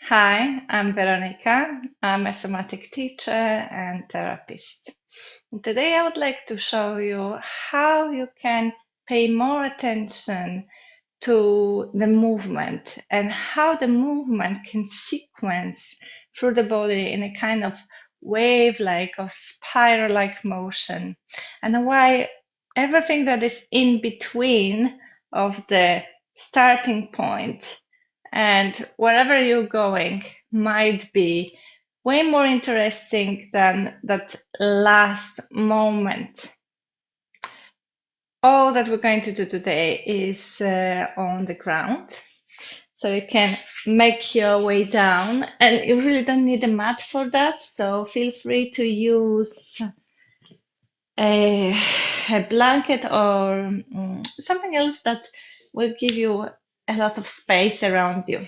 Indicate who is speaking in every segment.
Speaker 1: Hi, I'm Veronica. I'm a somatic teacher and therapist. And today I would like to show you how you can pay more attention to the movement and how the movement can sequence through the body in a kind of wave-like or spiral-like motion, and why everything that is in between of the starting point and wherever you're going might be way more interesting than that last moment. All that we're going to do today is on the ground. So you can make your way down, and you really don't need a mat for that. So feel free to use a, a blanket or something else that will give you a lot of space around you.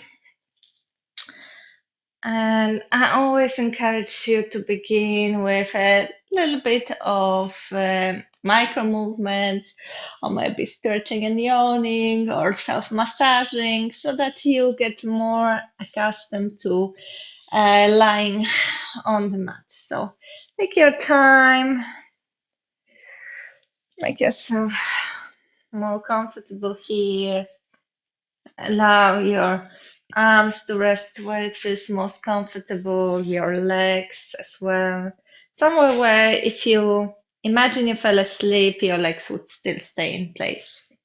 Speaker 1: And I always encourage you to begin with a little bit of micro movements, or maybe stretching and yawning, or self-massaging, so that you get more accustomed to lying on the mat. So take your time, make yourself more comfortable here. Allow your arms to rest where it feels most comfortable, your legs as well. Somewhere where if you imagine you fell asleep, your legs would still stay in place.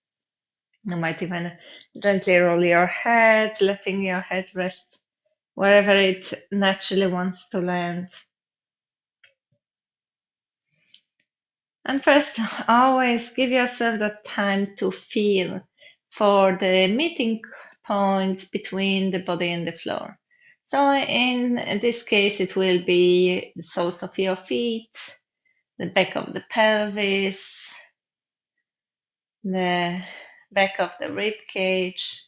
Speaker 1: You might even gently roll your head, letting your head rest wherever it naturally wants to land. And first, always give yourself the time to feel for the meeting points between the body and the floor. So in this case, it will be the soles of your feet, the back of the pelvis, the back of the rib cage,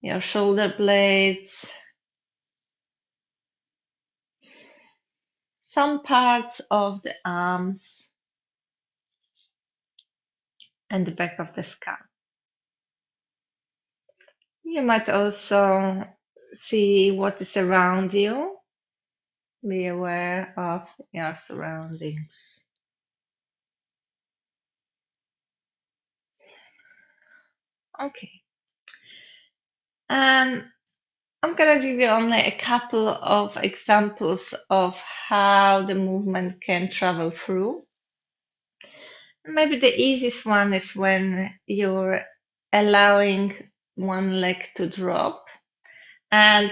Speaker 1: your shoulder blades, some parts of the arms, and the back of the skull. You might also see what is around you. Be aware of your surroundings. Okay. Um, I'm gonna give you only a couple of examples of how the movement can travel through. Maybe the easiest one is when you're allowing one leg to drop, and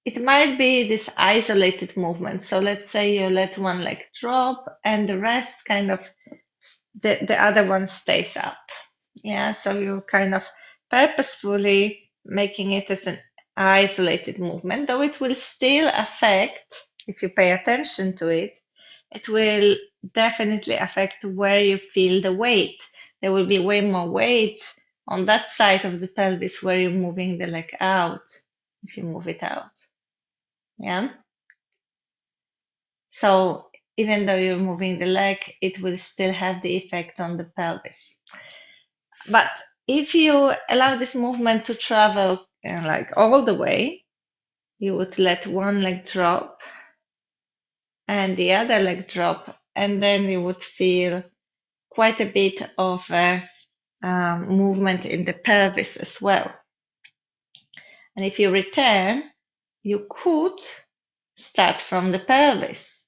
Speaker 1: it might be this isolated movement. So let's say you let one leg drop and the rest kind of the other one stays up. Yeah, so you're kind of purposefully making it as an isolated movement, though it will still affect, if you pay attention to it, it will definitely affect where you feel the weight. There will be way more weight on that side of the pelvis where you're moving the leg out, if you move it out. Yeah. So even though you're moving the leg, it will still have the effect on the pelvis. But if you allow this movement to travel like all the way, you would let one leg drop and the other leg drop, and then you would feel quite a bit of a movement in the pelvis as well. And if you return, you could start from the pelvis.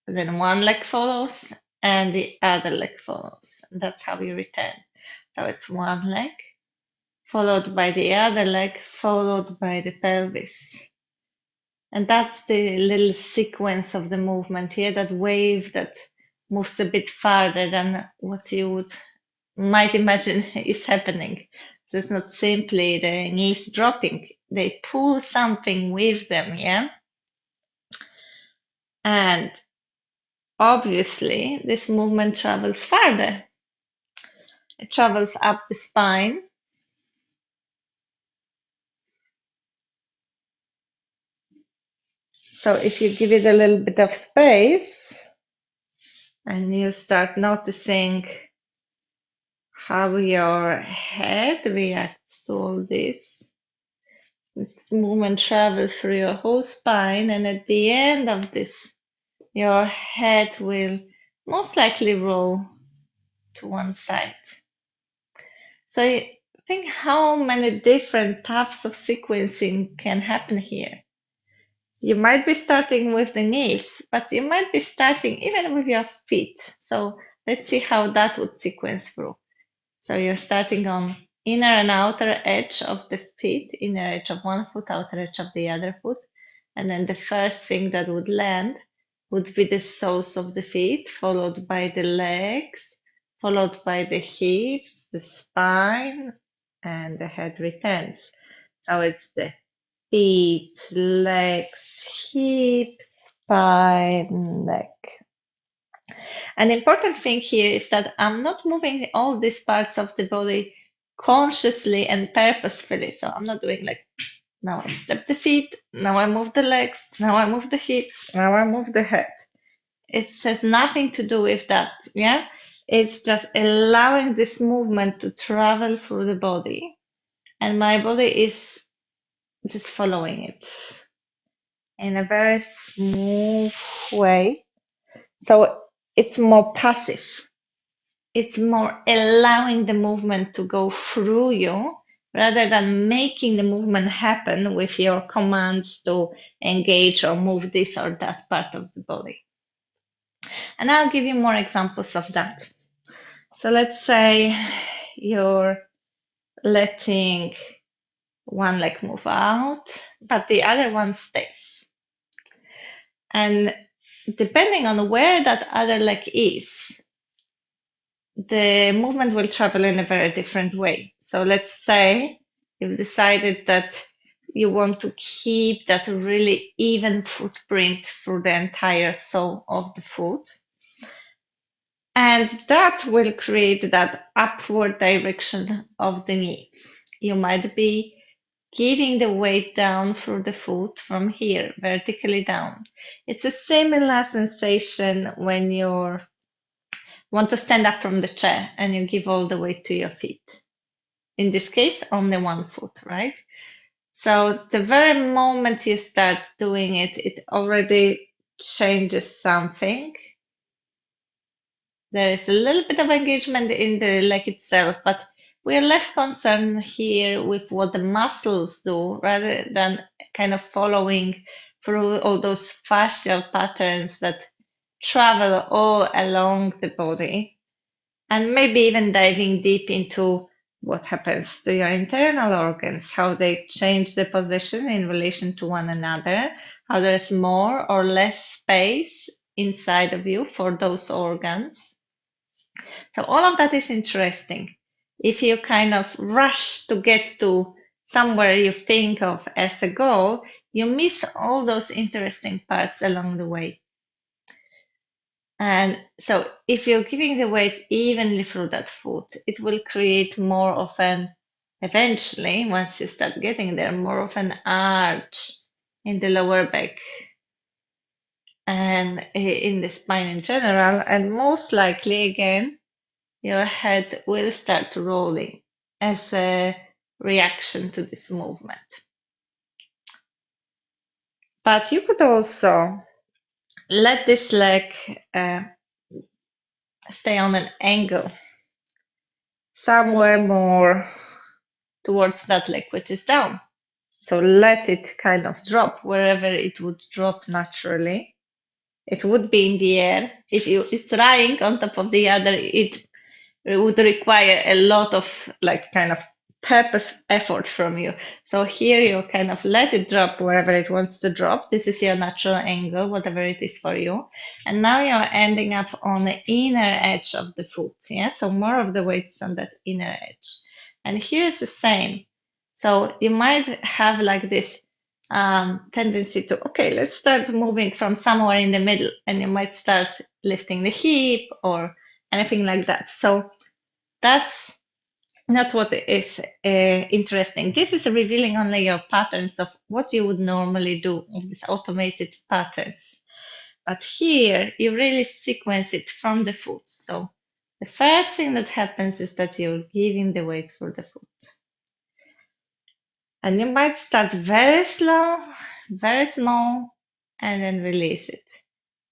Speaker 1: Then one leg follows and the other leg follows. And that's how you return. So it's one leg followed by the other leg, followed by the pelvis. And that's the little sequence of the movement here, that wave that moves a bit farther than what you might imagine is happening. So it's not simply the knees dropping, they pull something with them, yeah? And obviously, this movement travels farther. It travels up the spine. So if you give it a little bit of space and you start noticing how your head reacts to all this, This movement travels through your whole spine, and at the end of this, your head will most likely roll to one side. So think how many different types of sequencing can happen here. You might be starting with the knees, but you might be starting even with your feet. So let's see how that would sequence through. So you're starting on inner and outer edge of the feet, inner edge of one foot, outer edge of the other foot. And then the first thing that would land would be the soles of the feet, followed by the legs, followed by the hips, the spine, and the head returns. So it's the feet, legs, hips, spine, neck. An important thing here is that I'm not moving all these parts of the body consciously and purposefully. So I'm not doing like, now I step the feet, now I move the legs, now I move the hips, now I move the head. It has nothing to do with that. Yeah. It's just allowing this movement to travel through the body. And my body is just following it in a very smooth way. So it's more passive. It's more allowing the movement to go through you rather than making the movement happen with your commands to engage or move this or that part of the body. And I'll give you more examples of that. So let's say you're letting one leg move out, but the other one stays. And depending on where that other leg is, the movement will travel in a very different way. So let's say you've decided that you want to keep that really even footprint through the entire sole of the foot. And that will create that upward direction of the knee. You might be giving the weight down through the foot from here, vertically down. It's a similar sensation when you want to stand up from the chair and you give all the weight to your feet. In this case, only one foot, right? So the very moment you start doing it, it already changes something. There is a little bit of engagement in the leg itself, but we're less concerned here with what the muscles do rather than kind of following through all those fascial patterns that travel all along the body, and maybe even diving deep into what happens to your internal organs, how they change the position in relation to one another, how there's more or less space inside of you for those organs. So all of that is interesting. If you kind of rush to get to somewhere you think of as a goal, you miss all those interesting parts along the way. And so if you're giving the weight evenly through that foot, it will create more of an, eventually, once you start getting there, more of an arch in the lower back and in the spine in general. And most likely, again, your head will start rolling as a reaction to this movement. But you could also let this leg stay on an angle, somewhere more towards that leg which is down. So let it kind of drop wherever it would drop naturally. It would be in the air. If it's lying on top of the other, it would require a lot of like kind of purpose effort from you. So here you kind of let it drop wherever it wants to drop. This is your natural angle, whatever it is for you. And now you're ending up on the inner edge of the foot. Yeah, so more of the weight is on that inner edge. And here is the same. So you might have like this tendency to, okay, let's start moving from somewhere in the middle, and you might start lifting the hip or anything like that. So that's not what is interesting. This is revealing only your patterns of what you would normally do, of these automated patterns. But here, you really sequence it from the foot. So the first thing that happens is that you're giving the weight for the foot. And you might start very slow, very small, and then release it.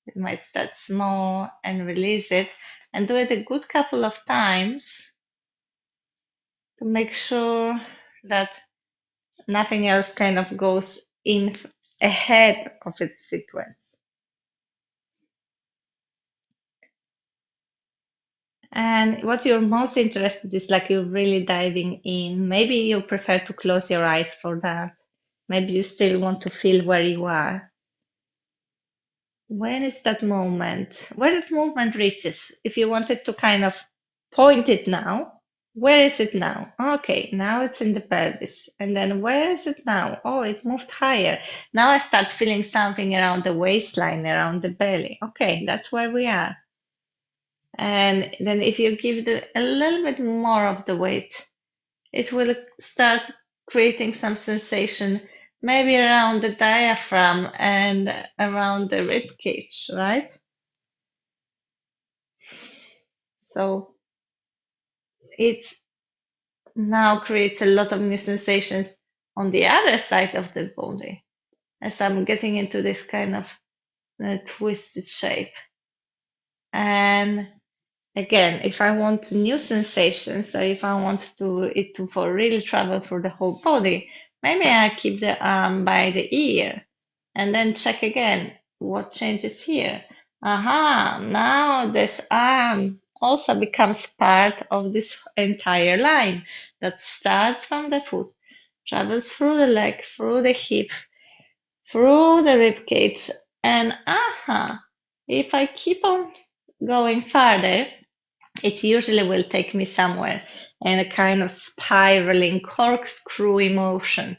Speaker 1: You might start small and release it, and do it a good couple of times to make sure that nothing else kind of goes in ahead of its sequence. And what you're most interested is like you're really diving in. Maybe you prefer to close your eyes for that. Maybe you still want to feel where you are. When is that moment? Where that movement reaches? If you wanted to kind of point it now, where is it now? Okay, now it's in the pelvis. And then where is it now? Oh, it moved higher. Now I start feeling something around the waistline, around the belly. Okay, that's where we are. And then if you give a little bit more of the weight, it will start creating some sensation, maybe around the diaphragm and around the rib cage, right? So it now creates a lot of new sensations on the other side of the body as I'm getting into this kind of twisted shape. And again, if I want new sensations, or if I want it to for really travel through the whole body, maybe I keep the arm by the ear and then check again what changes here. Aha, now this arm also becomes part of this entire line that starts from the foot, travels through the leg, through the hip, through the rib cage, and aha, if I keep on going farther, it usually will take me somewhere in a kind of spiraling corkscrew motion.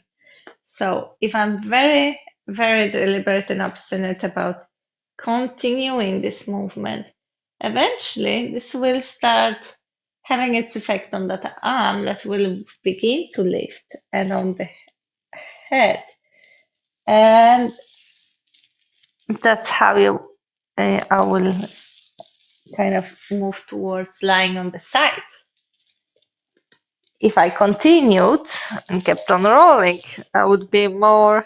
Speaker 1: So if I'm very, very deliberate and obstinate about continuing this movement, eventually this will start having its effect on that arm that will begin to lift and on the head. And that's how I will kind of move towards lying on the side. If I continued and kept on rolling, I would be more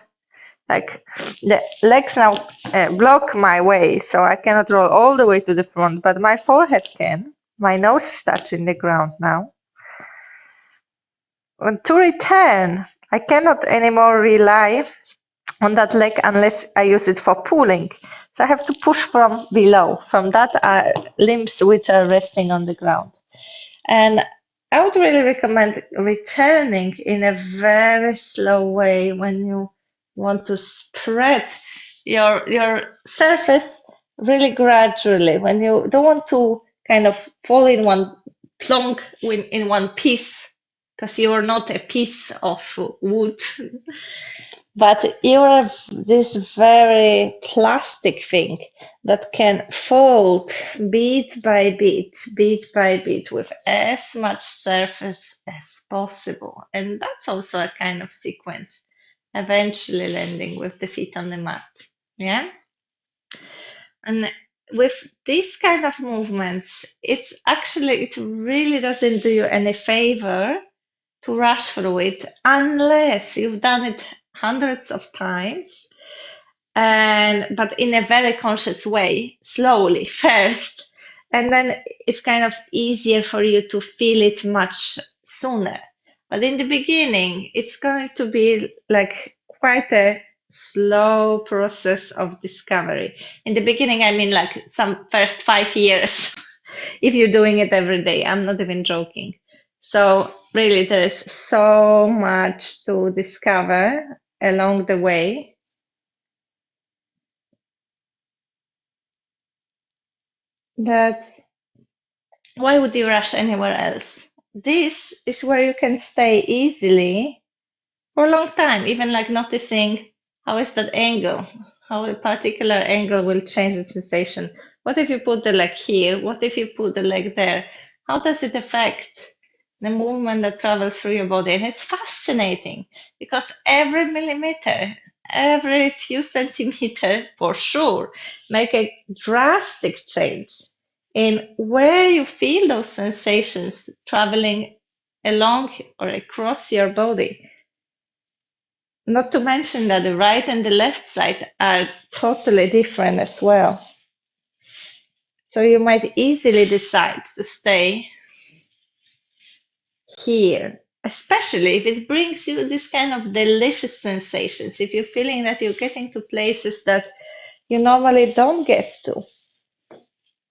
Speaker 1: like the legs now block my way, so I cannot roll all the way to the front, but my forehead can. My nose is touching the ground now. And to return, I cannot anymore rely on that leg unless I use it for pulling. So I have to push from below, from that limbs which are resting on the ground. And I would really recommend returning in a very slow way when you want to spread your surface really gradually. When you don't want to kind of fall in one plonk in one piece, because you are not a piece of wood, but you are this very plastic thing that can fold bit by bit with as much surface as possible. And that's also a kind of sequence, eventually landing with the feet on the mat. Yeah. And with these kind of movements, it really doesn't do you any favor to rush through it unless you've done it hundreds of times, but in a very conscious way, slowly first, and then it's kind of easier for you to feel it much sooner. But in the beginning, it's going to be like quite a slow process of discovery. In the beginning, I mean like some first 5 years, if you're doing it every day. I'm not even joking. So really, there is so much to discover along the way. That's why would you rush anywhere else? This is where you can stay easily for a long time, even like noticing how is that angle, how a particular angle will change the sensation. What if you put the leg here? What if you put the leg there? How does it affect the movement that travels through your body? And it's fascinating because every millimeter, every few centimeter for sure, make a drastic change in where you feel those sensations traveling along or across your body. Not to mention that the right and the left side are totally different as well. So you might easily decide to stay here, especially if it brings you this kind of delicious sensations, if you're feeling that you're getting to places that you normally don't get to.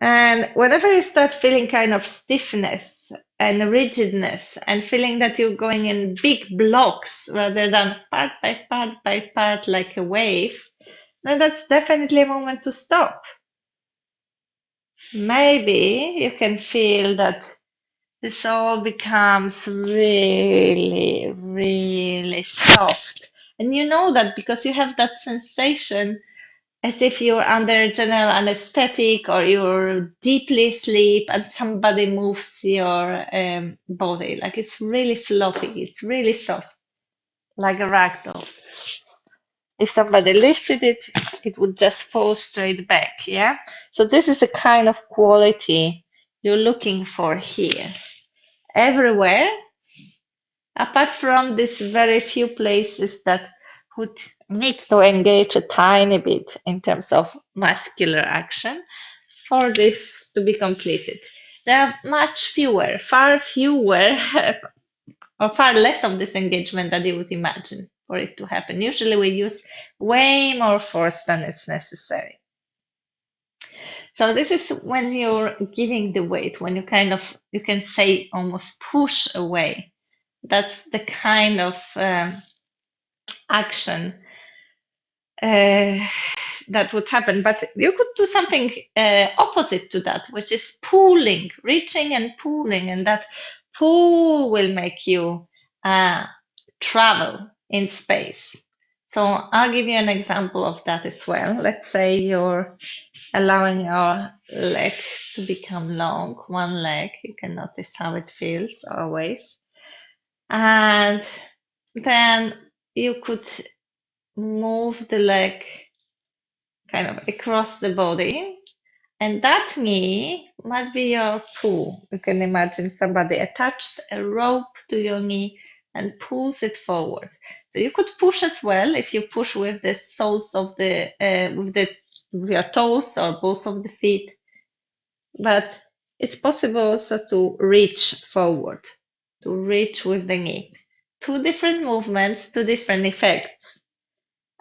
Speaker 1: And whenever you start feeling kind of stiffness and rigidness and feeling that you're going in big blocks rather than part by part by part like a wave, then that's definitely a moment to stop. Maybe you can feel that this all becomes really, really soft. And you know that because you have that sensation as if you're under general anesthetic or you're deeply asleep and somebody moves your body. Like it's really floppy, it's really soft, like a rag doll. If somebody lifted it, it would just fall straight back. Yeah. So this is the kind of quality you're looking for here. Everywhere, apart from these very few places that would need to engage a tiny bit in terms of muscular action for this to be completed. There are much fewer, far fewer, or far less of this engagement than you would imagine for it to happen. Usually we use way more force than it's necessary. So this is when you're giving the weight, when you kind of, you can say almost push away. That's the kind of action uh, that would happen. But you could do something opposite to that, which is pulling, reaching and pulling, and that pull will make you travel in space. So I'll give you an example of that as well. Let's say you're allowing your leg to become long, one leg. You can notice how it feels always. And then you could move the leg kind of across the body. And that knee might be your pull. You can imagine somebody attached a rope to your knee and pulls it forward. So you could push as well if you push with the soles of the with your toes or both of the feet. But it's possible also to reach forward, to reach with the knee. Two different movements, two different effects.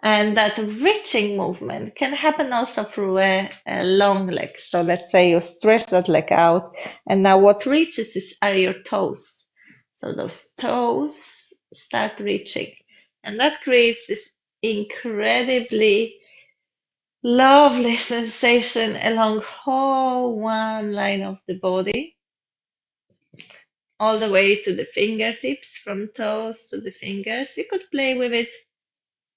Speaker 1: And that reaching movement can happen also through a long leg. So let's say you stretch that leg out, and now what reaches are your toes. So those toes start reaching, and that creates this incredibly lovely sensation along whole one line of the body, all the way to the fingertips, from toes to the fingers. You could play with it,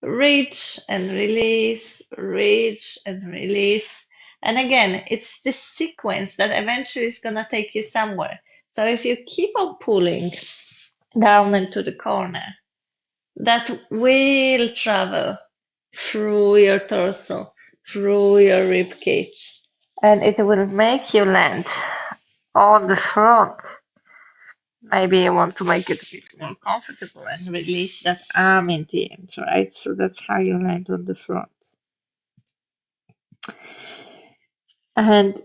Speaker 1: reach and release, reach and release. And again, it's this sequence that eventually is going to take you somewhere. So if you keep on pulling down into the corner, that will travel through your torso, through your rib cage, and it will make you land on the front. Maybe you want to make it a bit more comfortable and release that arm in the end, right? So that's how you land on the front. And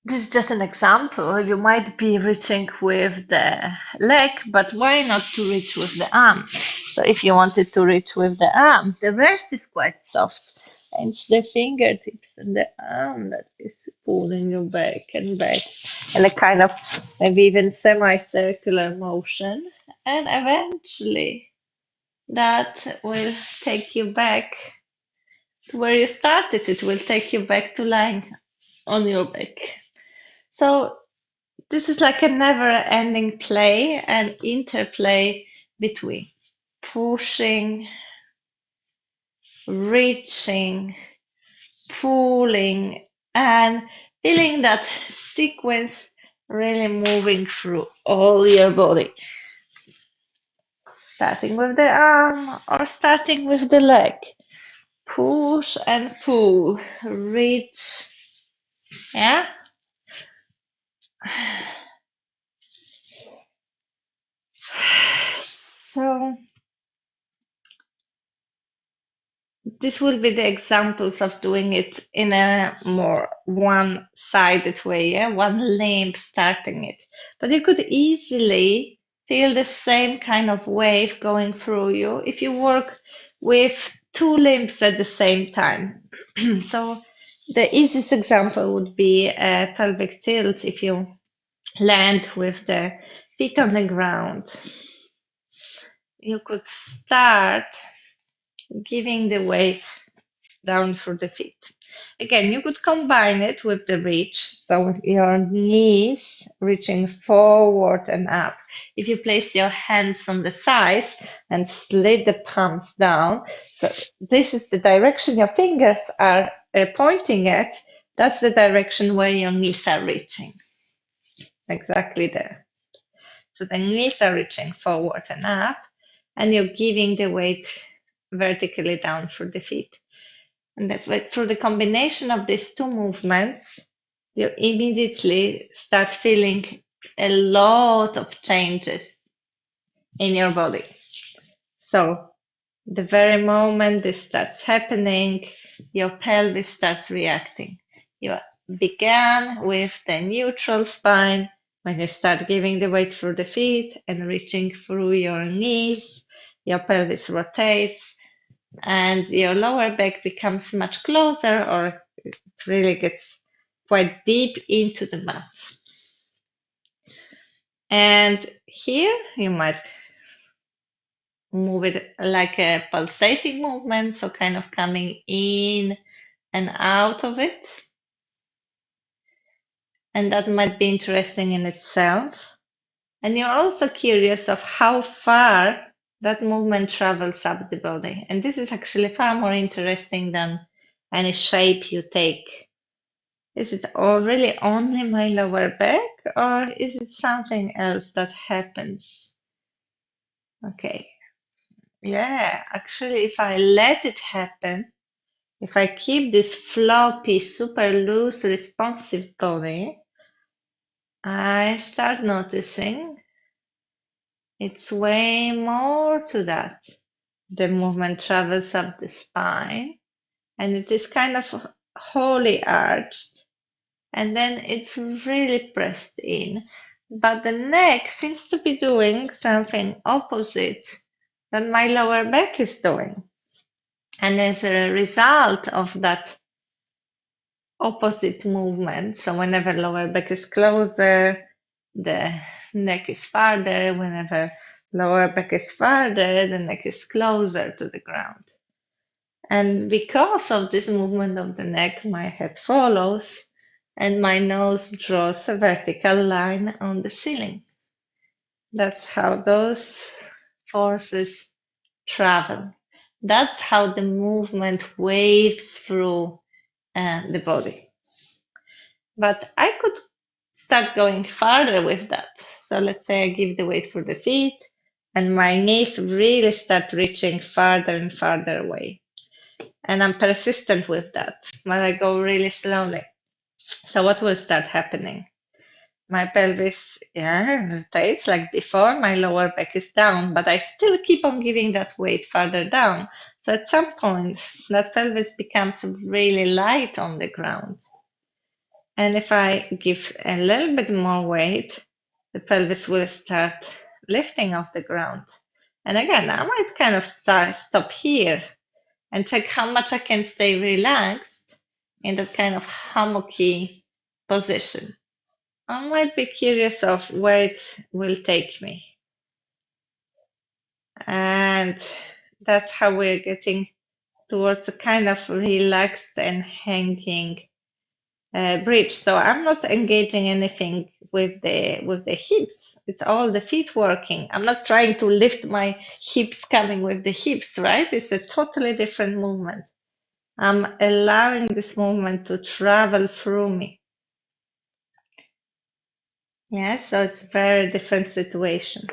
Speaker 1: this is just an example. You might be reaching with the leg, but why not to reach with the arm? So if you wanted to reach with the arm, the rest is quite soft. And it's the fingertips and the arm that is pulling you back and back in a kind of maybe even semicircular motion. And eventually that will take you back to where you started. It will take you back to lying on your back. So this is like a never-ending play and interplay between pushing, reaching, pulling, and feeling that sequence really moving through all your body. Starting with the arm or starting with the leg. Push and pull, reach, yeah? So this will be the examples of doing it in a more one-sided way, yeah, one limb starting it. But you could easily feel the same kind of wave going through you if you work with two limbs at the same time. So the easiest example would be a pelvic tilt if you land with the feet on the ground. You could start giving the weight down through the feet. Again, you could combine it with the reach, so your knees reaching forward and up. If you place your hands on the sides and slid the palms down, so this is the direction your fingers are pointing at, that's the direction where your knees are reaching. Exactly there. So the knees are reaching forward and up, and you're giving the weight vertically down through the feet. And that's why through the combination of these two movements, you immediately start feeling a lot of changes in your body. So the very moment this starts happening, your pelvis starts reacting. You began with the neutral spine. When you start giving the weight through the feet and reaching through your knees, your pelvis rotates and your lower back becomes much closer, or it really gets quite deep into the mat. And here you might move it like a pulsating movement, so kind of coming in and out of it. And that might be interesting in itself. And you're also curious of how far that movement travels up the body. And this is actually far more interesting than any shape you take. Is it all really only my lower back, or is it something else that happens? Okay. Yeah, actually, if I let it happen, if I keep this floppy, super loose, responsive body, I start noticing it's way more to that. The movement travels up the spine, and it is kind of wholly arched, and then it's really pressed in. But the neck seems to be doing something opposite than my lower back is doing. And as a result of that opposite movement, so whenever lower back is closer, the neck is farther. Whenever lower back is farther, the neck is closer to the ground. And because of this movement of the neck, my head follows and my nose draws a vertical line on the ceiling. That's how those forces travel. That's how the movement waves through the body. But I could start going farther with that. So let's say I give the weight for the feet and my knees really start reaching farther and farther away. And I'm persistent with that, but I go really slowly. So what will start happening? My pelvis, yeah, rotates like before. My lower back is down, but I still keep on giving that weight farther down. So at some point, that pelvis becomes really light on the ground. And if I give a little bit more weight, the pelvis will start lifting off the ground. And again, I might kind of stop here and check how much I can stay relaxed in that kind of hammocky position. I might be curious of where it will take me. And that's how we're getting towards a kind of relaxed and hanging bridge. So I'm not engaging anything with the hips. It's all the feet working. I'm not trying to lift my hips coming with the hips, right? It's a totally different movement. I'm allowing this movement to travel through me. Yeah, so it's very different situation.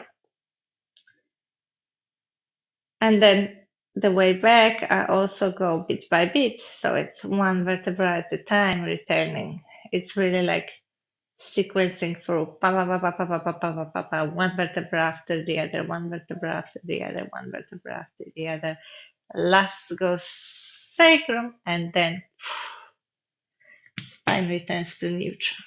Speaker 1: And then the way back, I also go bit by bit. So it's one vertebra at a time returning. It's really like sequencing through pa, pa, pa, pa, pa, pa, pa, pa, pa, pa, pa, one vertebra after the other, one vertebra after the other, one vertebra after the other. Last goes sacrum, and then spine returns to neutral.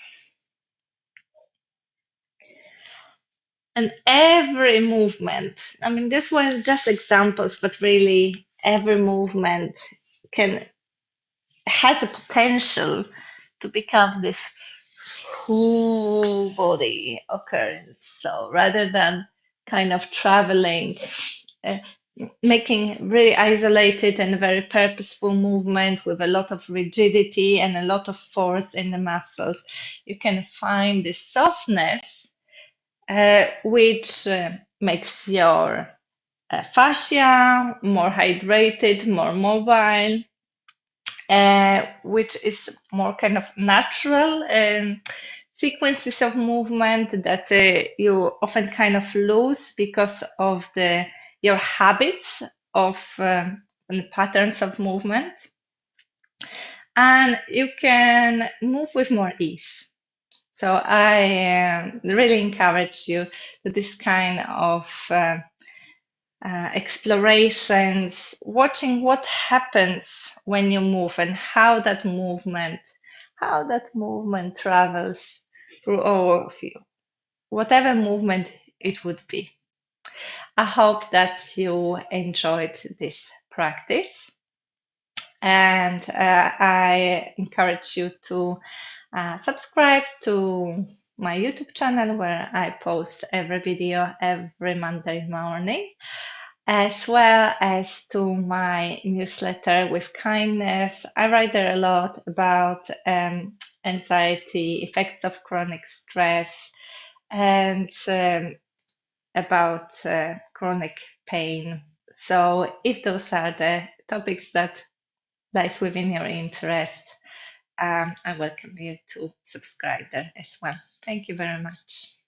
Speaker 1: And every movement, I mean, this was just examples, but really every movement can has a potential to become this full body occurrence. So rather than kind of traveling, uh, making really isolated and very purposeful movement with a lot of rigidity and a lot of force in the muscles, you can find this softness, which makes your fascia more hydrated, more mobile, which is more kind of natural sequences of movement that you often kind of lose because of your habits of and patterns of movement, and you can move with more ease. So I really encourage you to this kind of explorations, watching what happens when you move and how that movement travels through all of you, whatever movement it would be. I hope that you enjoyed this practice, and I encourage you to subscribe to my YouTube channel, where I post every video every Monday morning, as well as to my newsletter with kindness. I write there a lot about anxiety, effects of chronic stress, and about chronic pain. So if those are the topics that lies within your interest, I welcome you to subscribe there as well. Thank you very much.